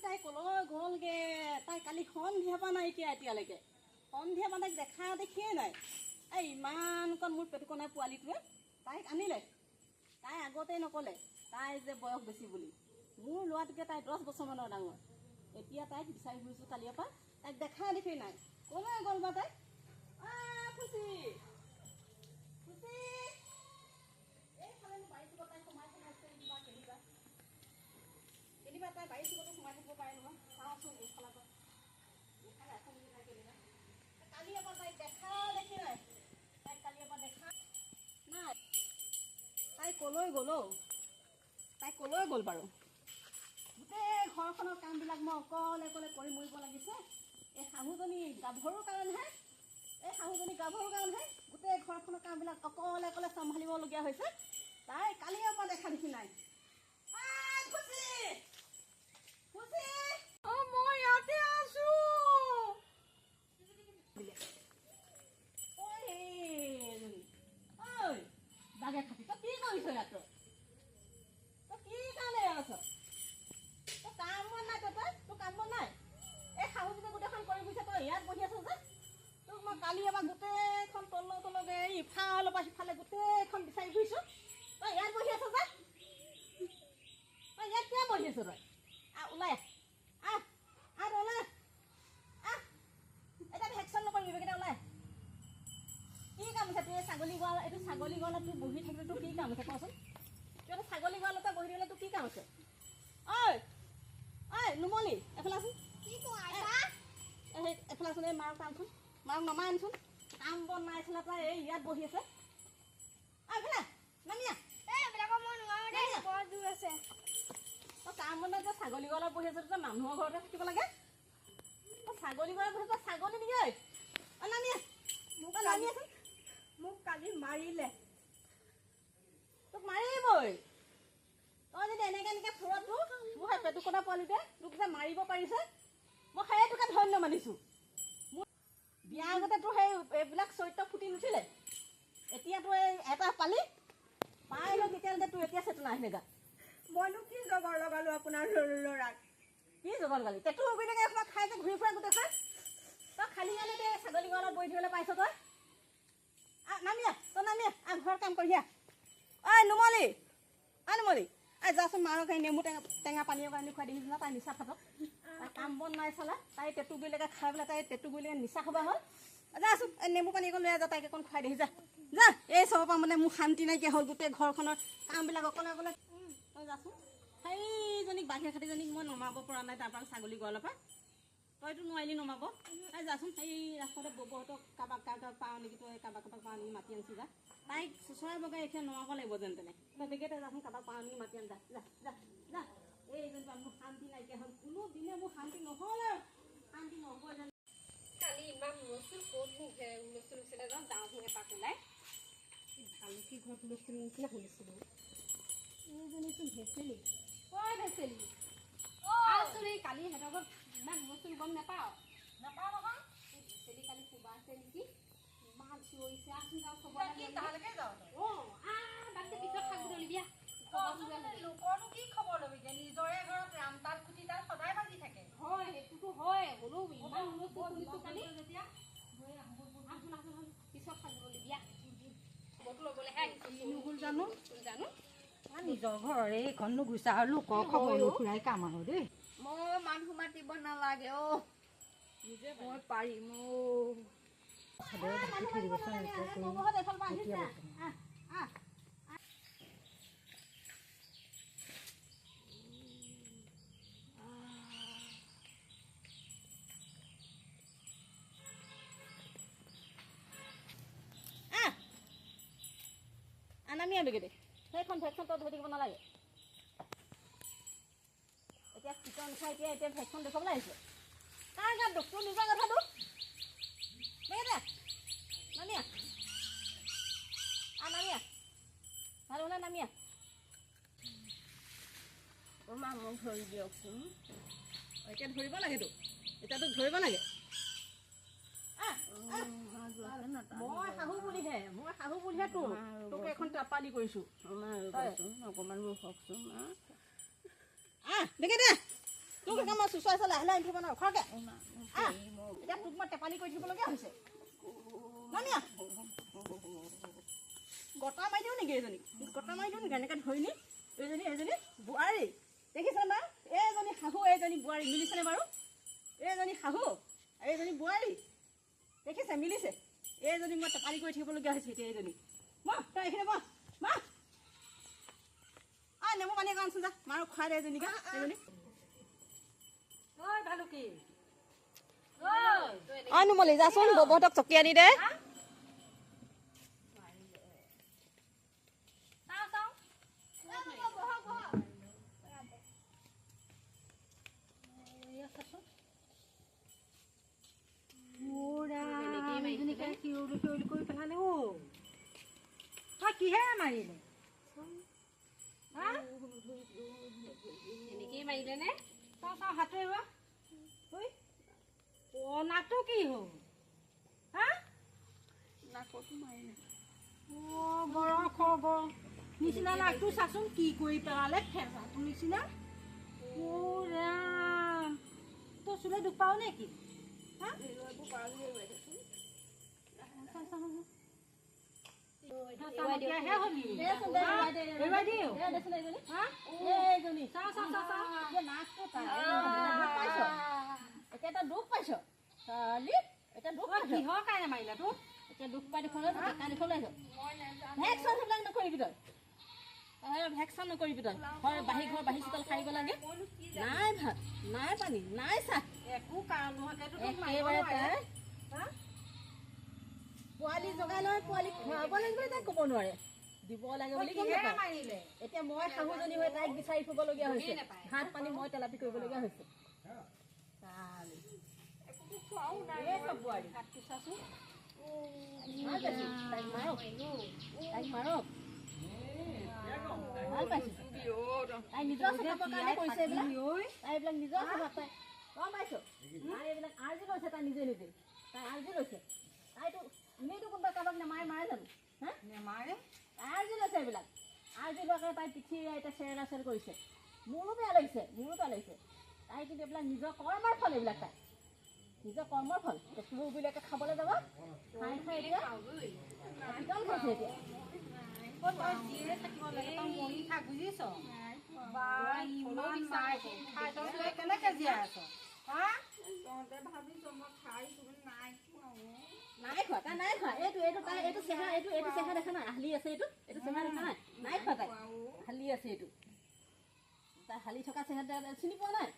তাই কলৈ গ'লগে তাই কালি সন্ধিয়া পৰা নাইকিয়া এতিয়ালৈকে সন্ধিয়া পৰা তাইক দেখা দেখিয়ে নাই এই ইমানকণ মোৰ পেটুকণা পোৱালিটোৱে তাইক আনিলে তাই আগতেই নক'লে তাই যে বয়স বেছি বুলি মোৰ ল'ৰাটোকে তাই 10 বছৰমানৰ ডাঙৰ এতিয়া তাইক বিচাৰি ফুৰিছোঁ কালিৰ পৰা তাইক দেখা দেখি নাই কলৈ গ'ল বা তাই খুচি খুচি এইফালে বাৰী চুকত তাই সোমাই আছে কিবা কেনিবা তাই বাৰী চুকতো সোমাই থাকিব পাৰে নহয় চাওঁচোন এইফালৰ পৰা এইফালে আছে নেকি তাই কেনিবা কালি এবাৰ তাইক দেখা দেখি নাই তাইক কালি এবাৰ দেখা নাই তাই কলৈ গ'ল তাই কলৈ গ'ল বাৰু গোটেই ঘৰখনৰ কামবিলাক মই অকলে অকলে কৰি মৰিব লাগিছে এই শাহুজনী গাভৰুৰ কাৰণেহে গোটেই ঘৰখনৰ কামবিলাক অকলে অকলে চম্ভালিবলগীয়া হৈছে তাই কালি এবাৰ দেখা দেখি নাই মই ইয়াতে আছো বাগে খাতি তই কি কৰিছ ইয়াত তই কি কাৰণে আছ তই কাম বন নাই তোৰ কাম বন নাই এই শাহুজনী গোটেইখন কৰি গৈছে তই ইয়াত বহি আছ যে তোক মই কালি এবাৰ গোটেইখন তলকে ইফালৰ পৰা সিফালে গোটেইখন বিচাৰি ফুৰিছোঁ তই ইয়াত বহি আছ যে তই ইয়াত কিয় বহি আছ তই ওলাই ওলাই এতিয়া ভেকচিন নকৰিবি বেগেইটা ওলাই কি কাম আছে তোৰ ছাগলী গঁৰাল এইটো ছাগলী গঁৰালত তোৰ বহি থাকিলে তোৰ কি কাম আছে কচোন তোৰ এটা ছাগলী গঁৰালতে বহি থাকিলে তোৰ কি কাম আছে ঐ নুমলী এফালে আছোন এফালে আছোন এই মাৰক টানচোন মাৰক নমাই আনচোন কাম বন নাই আছিলে তই এই ইয়াত বহি আছে এইফালে নামিয়া তই কাম বন নাই তই ছাগলী গঁৰালত বহি আছে তই মানুহৰ ঘৰতে থাকিব লাগে তই ছাগলী গঁৰালত বহি তই ছাগলী নেকি ঐ নামিয়া নামি আছোন মোক কালি মাৰিলে তোক মাৰিবই তই যদি এনেকে ফুৰত তোৰ মোৰ সেই পেটুকণা পোৱালিতে তোক যে মাৰিব পাৰিছে মই সেইটোকে ধন্য মানিছোঁ মোৰ বিয়া আগতে তোৰ সেই এইবিলাক চৰিত্ৰ ফুটি নুঠিলে এতিয়া তোৰ এই এটা পালি পাই লৈ তেতিয়ালৈকে তোৰ এতিয়া চেতনা আহিলে গা মইনো কি জগৰ লগালোঁ আপোনাৰ ল'ৰাক কি জগৰ লগালি তেটো অবিনাকে এখনত খাই যে ঘূৰি ফুৰা গোটেই খাই তই খালি কাৰণে ছাগলী গঁৰালত বহি থাকিবলৈ পাইছ তই নামিয়া ঘৰৰ কাম কৰিয়া নুমলী যাচোন মাৰক নেমু টেঙা পানীৰ কাৰণে খুৱাই দেখিছোঁ না তাই নিচা ফাটক তাই কাম বন নাই চালা তাই টেটু গুৰিলৈকে খাই পেলাই তাই টেটু গুৰিলৈকে নিচা খাব হ'ল যাচোন নেমু পানী অকণ লৈ যা তাইক অকণ খুৱাই দেখি যা এই চবৰ পৰা মানে মোৰ শান্তি নাইকিয়া হ'ল গোটেই ঘৰখনৰ কামবিলাক অকলে অকলে তই যাচোন সেইজনীক বাহিৰ খাতিজনীক মই নমাব পৰা নাই তাৰপৰা ছাগলী গঁৰালৰ পৰা তইতো নোৱাৰিলি নমাব তাই যাচোন সেই ৰাস্তাতে ববহঁতক কাৰোবাক পাওঁ নেকি তই কাৰোবাক পাওঁ নেকি মাতি আনিছি যা তাইক চুচৰাই বগাই এতিয়া নমাব লাগিব যেন তেনে তই বেগেতে যাচোন কাৰোবাক পাওঁ নেকি মাতি আনি যা এইজনী মোৰ শান্তি নাইকিয়া হ'ল কোনো দিনে মোৰ শান্তি নহ'ল আৰু শান্তি নহ'ব যেন কালি ইমান হুলস্থুল ক'ত মোক হুলস্থুল হৈছিলে যাওঁ ডাঙৰ এপাক ওলাই ভালুকি ঘৰত হুলস্থুল নিচিনা শুনিছিলোঁ এইজনীচোন ভেচেলি ভেচেলি কালি সিহঁতৰ ঘৰত ইমান হুলস্থুল গম নাপাওঁ নহয় ভেচেলি কালি কোবা আছে নেকি ইমান চিঞৰিছে আচোন যাওঁ খবৰ তালৈকে যাওঁ পিছত খাব দিয়া লোকৰনো কি খবৰ ল'বি যে নিজৰে ঘৰত ৰামতাল খুটিতাল সদায় বাজি থাকে হয় সেইটোতো হয় হ'লেও ইমান হুলস্থুল শুনিছোঁ কালি যেতিয়া পিছত খাব দিয়া জানো নিজৰ ঘৰৰে এইখন নুগুচা আৰু লোকৰ খবৰ নুখুৰাই কাম আৰু দেই মই মানুহ মাতিব নালাগে মই পাৰিম নামিয়া বেগেদে সেইখন ভেকচিন তই ধৰি থাকিব নালাগে এতিয়া চিকন খাই এতিয়া ভেকচিন দেখুৱাবলৈ আহিছে কাৰ গাত দুখ তোৰ নিজৰ কথাটো বেগেদে নামিয়া ভাল হ'লে নামিয়া মা মোক ধৰি দিয়কচোন এতিয়া ধৰিব লাগেতো এতিয়া তোক ধৰিব লাগে মই শাহু বুলিহে তোক এখন টাপালি কৰিছোঁ অকণমান ৰখকচোন দেখে দে তোক তোকে মই চুচুৱাইছে লাহে লাহে আনি থাকিব নোৱাৰো খৰকে এতিয়া তোক মই টেপালি কৰি থাকিবলগীয়া হৈছে নামিয়া গটা মাৰি দিওঁ নেকি এইজনী গটা মাৰি দিওঁ নেকি এনেকৈ ধৰিনি এইজনী বোৱাৰী দেখিছে না এইজনী শাহু এইজনী বোৱাৰী মিলিছেনে বাৰু এইজনী শাহু এইজনী বোৱাৰী দেখিছে মিলিছে এইজনী মই টেপালি কৰি থাকিবলগীয়া হৈছে এতিয়া এইজনী মা তই এইখিনি মা নেমু পানী অকণ আনচোন যা মাৰো খুৱাই দে এজনীকে এজনী নুমলি যাচোন ববহঁতক চকী আনি দে কিহে মাৰিলে মাৰিলে নে চাওঁ হাতে নাকটো কি হ'ল নাকতো মাৰিলে বৰ নিচিনা নাকটো চাচোন কি কৰি পেলালে ফেঁচাটো নিচিনা তোৰ চুলে দুখ পাও নেকি দুখ পাইছ কিহৰ কাৰণে মাৰিলা তোৰ এতিয়া দুখ পাই দেখোন ভেকচন সেইবিলাক নকৰিবি তই ভেকচন নকৰিবি তই বাঢ়ি ঘৰ বাঢ়ি চোতাল সাৰিব লাগে নাই ভাত নাই পানী নাই চাহ একো কাৰণ একেবাৰে তাই পোৱালি জগাই লয় পোৱালি খুৱাব লাগিব তাইক ক'ব নোৱাৰে দিব লাগে বুলি মাৰিলে এতিয়া মই শাহুজনী হৈ তাইক বিচাৰি ফুৰিবলগীয়া হৈছে ভাত পানী মই তেলাপি কৰিবলগীয়া হৈছে তাই নিজৰ স্বভাৱৰ কাৰণে কৰিছে এইবিলাক নিজৰ স্বভাৱ তাই গম পাইছো তাই এইবিলাক আৰ্জি লৈছে তাই নিজে তাই আৰ্জি লৈছে তাইতো এনেইতো কোনোবা কাৰোবাক নেমাৰে মাৰে জানো হা নেমাৰে তাই আৰ্জি লৈছে এইবিলাক আৰ্জি লোৱাকে তাই পিঠি এতিয়া চেৰ কৰিছে মোৰো বেয়া লাগিছে তাই কিন্তু এইবিলাক নিজৰ কৰ্মৰ ফল এইবিলাক তাই নিজৰ কৰ্মৰ ফল তুৰবিলাকে খাবলৈ যাব খাই এতিয়া একদম খাইছে এতিয়া বুজিছ কেনেকে জীয়াই আছ নাই খোৱা তাই নাই খোৱা এইটো চেহেৰা দেখা নাই হালি আছে এইটো চেহেৰা দেখা নাই খোৱা তাই হালি আছে এইটো তাই হালি থকা চেহেৰা চিনি পোৱা নাই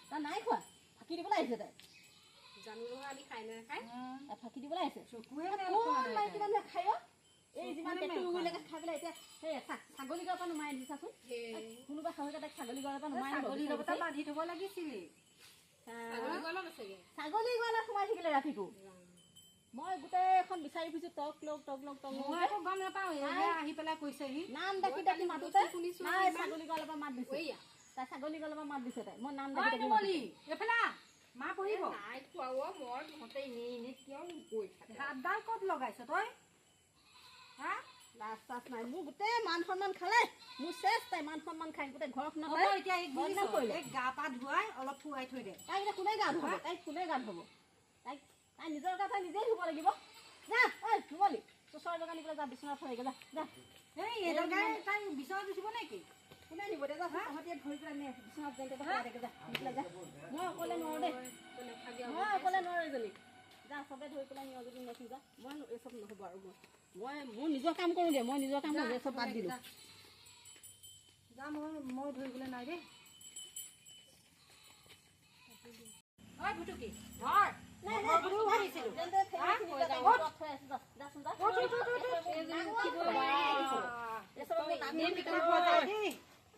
তাই নাই খোৱা ফাঁকি দিবলৈ আহিছে তাই জানো আমি খাই নাখাই ফাঁকি দিবলৈ আহিছে খাই এই যিমান পেটুবিলাকে খাই পেলাই এতিয়া সেই ছাগলী গড়ৰ পৰা নুমাই দিছাচোন কোনোবা শাহুকে তাইক ছাগলী গড়ৰ পৰা নুমাই বান্ধি থব লাগিছিলে ছাগলী গড়ত সোমাই থাকিলে ৰাতিটো মই গোটেইখন বিচাৰি ফুৰিছো টক লগ গম নাপাওঁ আহি পেলাই কৈছেহি নাম ডাকি মাতোতে নাই ছাগলী গড়ৰ পৰা মাত দিছে তাই ছাগলী গড়ৰ পৰা মাত দিছে তাই মই নাম ডাকি এইফালে মা পঢ়িব হাতডাল ক'ত লগাইছ তই লাজ চাজ নাই মোৰ গোটেই মান সন্মান খালে মোৰ চেচ তাই মান সন্মান খাই গোটেই ঘৰখনত গা পা ধুৱাই অলপ ফুৱাই থৈ দে তাইক এতিয়া কোনে গা ধুব তাই নিজৰ গা তাই নিজেই ধুব লাগিব যা ধুবলি চোচৰ দোকান পেলাই যা বিচনাত থৈগে যা তাই বিচনাত উঠিব নেকি কোনে নিব দে তহঁতিয়ে ধৰি পেলাই নে বিচনাত যা মই অকলে নোৱাৰো দেই এজনী যা চবে ধৰি পেলাই নিয় যদি নেচি যা মই এইচব নহ'ব আৰু মই মোৰ নিজৰ কাম কৰোঁ দে মই নিজৰ কাম কৰোঁ চব বাদ দিলোঁ যা মই ধৰিবলৈ নাই দেই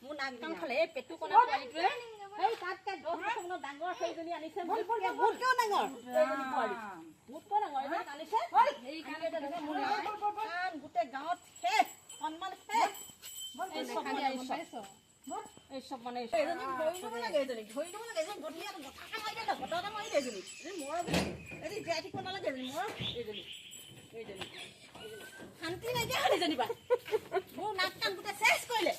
মোৰ নাক কাম খালে এই পেটু কণা পোৱালিটোৱে এই তাতকে 10 বছৰ ডাঙৰ সেইজনী আনিছে মোতকেও ডাঙৰ মোতকেও ডাঙৰ এজনী আনিছে এই কাৰণে মোৰ গোটেই গাঁৱত শেষ সন্মান শেষ এই চব মানে এজনী ধৰি ল'ব লাগে এজনী গধূলি কথা মাৰি দে বতৰতে মাৰি দে এজনী মৰ এজনী জীয়াই থাকিব নালাগে এজনী মৰ এইজনী শান্তি নাইকিয়া হ'ল এজনী পৰা মোৰ নাক কাণ গোটেই চেচ কৰিলে